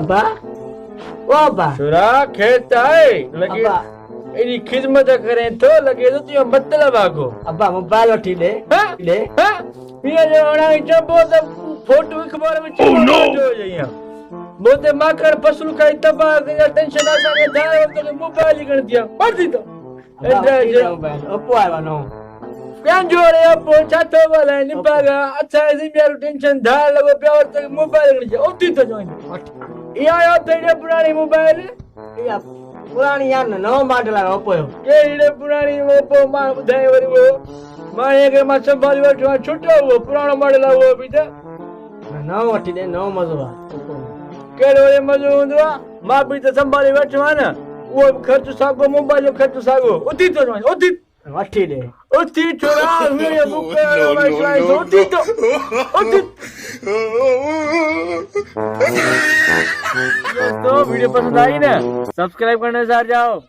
अब्बा ओ अब्बा छोरा खेत आए लगे अब्बा एडी खिदमत करें तो लगे तो तुझे मतलब आगो अब्बा मोबाइल वठी ले हाँ? ले हाँ? ये जो अणा चबो तो फोटो अखबार में चबो जो जइया बोते माकर फसलू का तबा के टेंशन आ सके जाए वक्त के मोबाइल ही कर दिया पढ़ दी तो अब्बा मोबाइल ओप्पो आया नो प्यान जो रे अब चातो वाला निपागा अच्छा ऐसे मेरे टेंशन धार लगो प्यार तक मोबाइल कर दिया ओती तो जो ये आयो तेरे पुरानी मोबाइल या पुरानी यार नो मॉडल है ओप्पो ये इने पुरानी ओप्पो मां बुधाई वरी वो मां एक मां संभाली वठो छुटो वो पुरानो मॉडल है वो भी तो नो वठी ले नो मजो आ केड़ो रे मजो हुंदो मां भी तो संभाली वठो ना वो खर्च सागो मोबाइल जो खर्च सागो उती तो जो उती वठी ले उती छोरा मेरे मुके उती तो उती दोस्तों वीडियो पसंद आई ना सब्सक्राइब करने से जाओ।